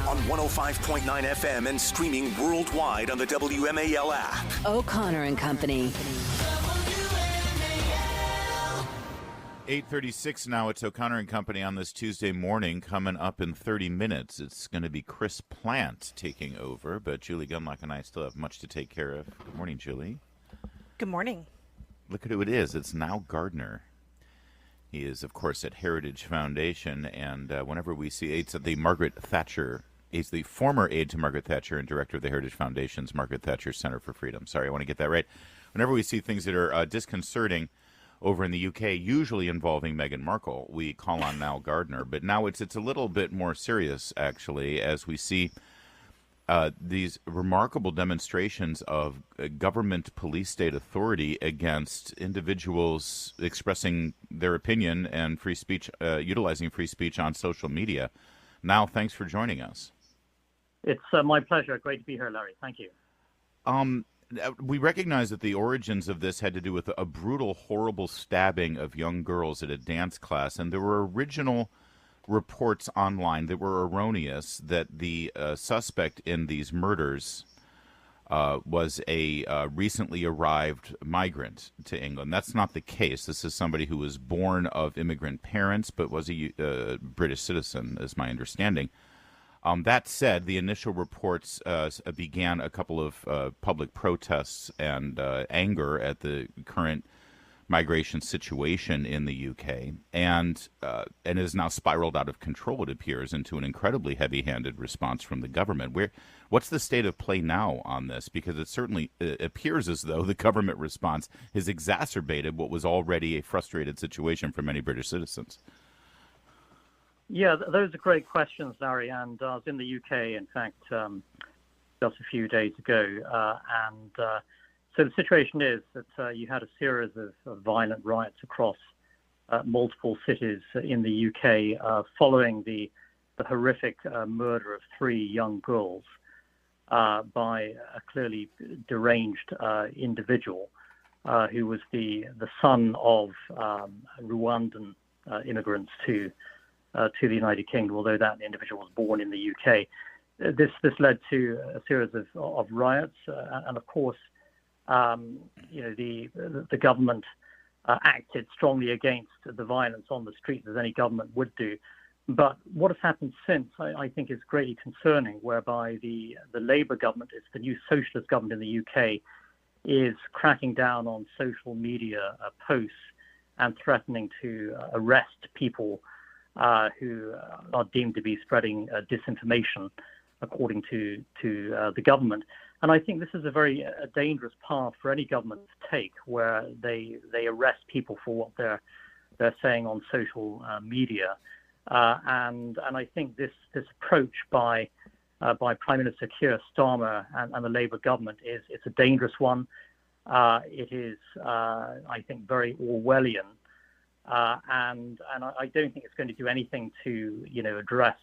on 105.9 FM and streaming worldwide on the WMAL app. O'Connor and Company. 8:36 now. It's O'Connor and Company on this Tuesday morning. Coming up in 30 minutes, it's going to be Chris Plant taking over, but Julie Gunlock and I still have much to take care of. Good morning, Julie. Good morning. Look at who it is. It's now Gardiner. He is, of course, at Heritage Foundation, and whenever we see aides at the Margaret Thatcher, he's the former aide to Margaret Thatcher and director of the Heritage Foundation's Margaret Thatcher Center for Freedom. Sorry, I want to get that right. Whenever we see things that are disconcerting over in the UK, usually involving Meghan Markle, we call on Nile Gardiner. But now it's a little bit more serious, actually, as we see these remarkable demonstrations of government police state authority against individuals expressing their opinion and free speech, utilizing free speech on social media. Now, thanks for joining us. It's my pleasure. Great to be here, Larry. Thank you. We recognize that the origins of this had to do with a brutal, horrible stabbing of young girls at a dance class, and there were original reports online that were erroneous that the suspect in these murders was a recently arrived migrant to England. That's not the case. This is somebody who was born of immigrant parents but was a British citizen, is my understanding. That said, the initial reports began a couple of public protests and anger at the current migration situation in the UK, and is now spiraled out of control, it appears, into an incredibly heavy-handed response from the government. What's the state of play now on this? Because it certainly appears as though the government response has exacerbated what was already a frustrated situation for many British citizens. Yeah, those are great questions, Larry. And I was in the UK, in fact, just a few days ago, so the situation is that you had a series of violent riots across multiple cities in the UK following the horrific murder of 3 young girls by a clearly deranged individual who was the son of Rwandan immigrants to the United Kingdom, although that individual was born in the UK. This led to a series of riots, and of course, the government acted strongly against the violence on the streets, as any government would do. But what has happened since, I think, is greatly concerning, whereby the Labour government, it's the new socialist government in the UK, is cracking down on social media posts and threatening to arrest people who are deemed to be spreading disinformation, according to the government. And I think this is a very dangerous path for any government to take, where they arrest people for what they're saying on social media. And I think this approach by Prime Minister Keir Starmer and the Labour government it's a dangerous one. It is, I think, very Orwellian. And I don't think it's going to do anything to address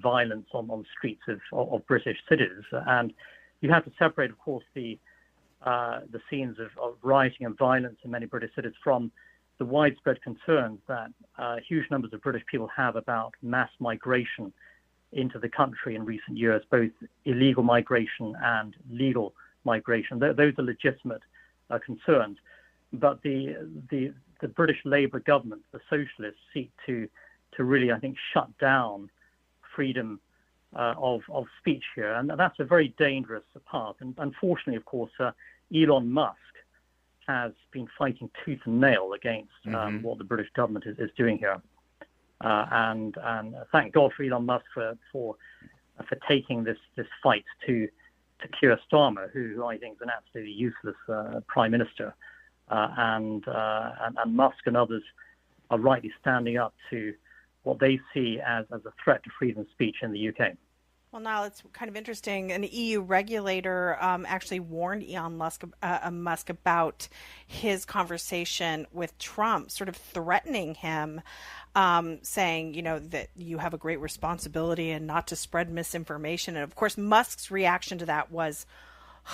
violence on the streets of British cities. And you have to separate, of course, the scenes of rioting and violence in many British cities from the widespread concerns that huge numbers of British people have about mass migration into the country in recent years, both illegal migration and legal migration. Those are legitimate concerns. But the British Labour government, the socialists, seek to really, I think, shut down freedom of speech here. And that's a very dangerous path. And unfortunately, of course, Elon Musk has been fighting tooth and nail against what the British government is doing here. And thank God for Elon Musk for taking this fight to Keir Starmer, who I think is an absolutely useless prime minister. And Musk and others are rightly standing up to what they see as a threat to freedom of speech in the UK. Well, now it's kind of interesting. An EU regulator actually warned Elon Musk about his conversation with Trump, sort of threatening him, saying, that you have a great responsibility and not to spread misinformation. And of course, Musk's reaction to that was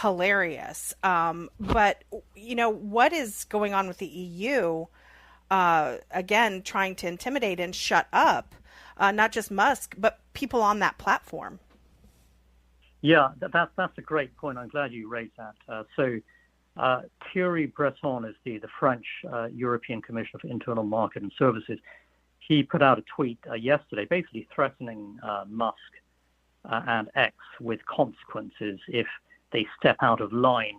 hilarious. But, what is going on with the EU? Again, trying to intimidate and shut up, not just Musk, but people on that platform. Yeah, that's a great point. I'm glad you raised that. Thierry Breton is the French European Commissioner for Internal Market and Services. He put out a tweet yesterday basically threatening Musk and X with consequences if they step out of line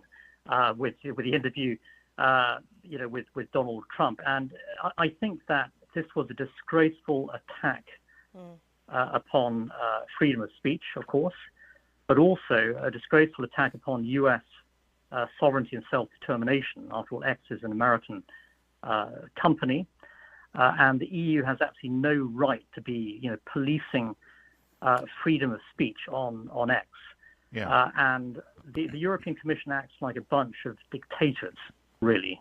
with the interview with Donald Trump. And I think that this was a disgraceful attack upon freedom of speech, of course, but also a disgraceful attack upon U.S. Sovereignty and self-determination. After all, X is an American company, and the EU has absolutely no right to be, policing freedom of speech on X. Yeah. And the European Commission acts like a bunch of dictators, really,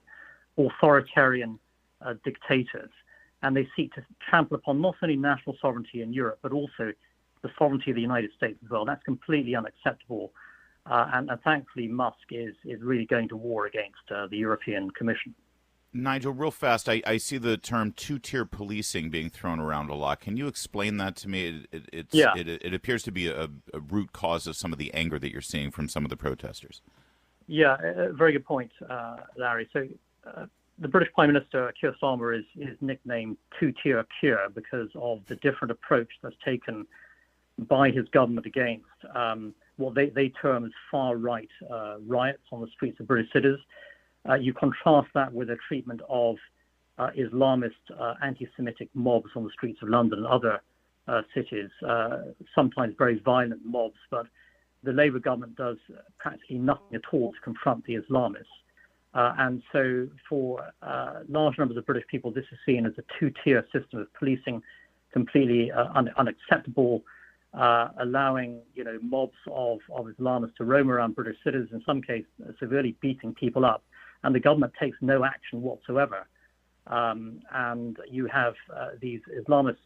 authoritarian dictators, and they seek to trample upon not only national sovereignty in Europe, but also the sovereignty of the United States as well. That's completely unacceptable. And thankfully, Musk is really going to war against the European Commission. Nigel, real fast, I see the term two-tier policing being thrown around a lot. Can you explain that to me? It appears to be a root cause of some of the anger that you're seeing from some of the protesters. Yeah, very good point, Larry. So the British Prime Minister, Keir Starmer, is nicknamed two-tier Keir because of the different approach that's taken by his government against what they term as far-right riots on the streets of British cities. You contrast that with a treatment of Islamist anti-Semitic mobs on the streets of London and other cities, sometimes very violent mobs, but the Labour government does practically nothing at all to confront the Islamists. And so for large numbers of British people, this is seen as a two-tier system of policing, completely unacceptable, allowing mobs of Islamists to roam around British cities, in some cases severely beating people up, and the government takes no action whatsoever. And you have these Islamist,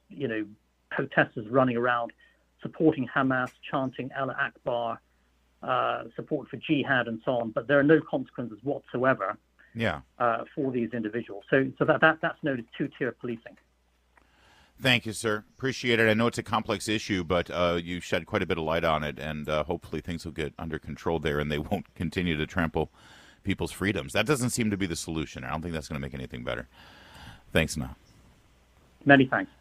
protesters running around supporting Hamas, chanting Allah Akbar, support for jihad and so on, but there are no consequences whatsoever for these individuals. So that's known as two-tier policing. Thank you, sir. Appreciate it. I know it's a complex issue, but you shed quite a bit of light on it, and hopefully things will get under control there and they won't continue to trample people's freedoms. That doesn't seem to be the solution. I don't think that's going to make anything better. Thanks, Now. Many thanks.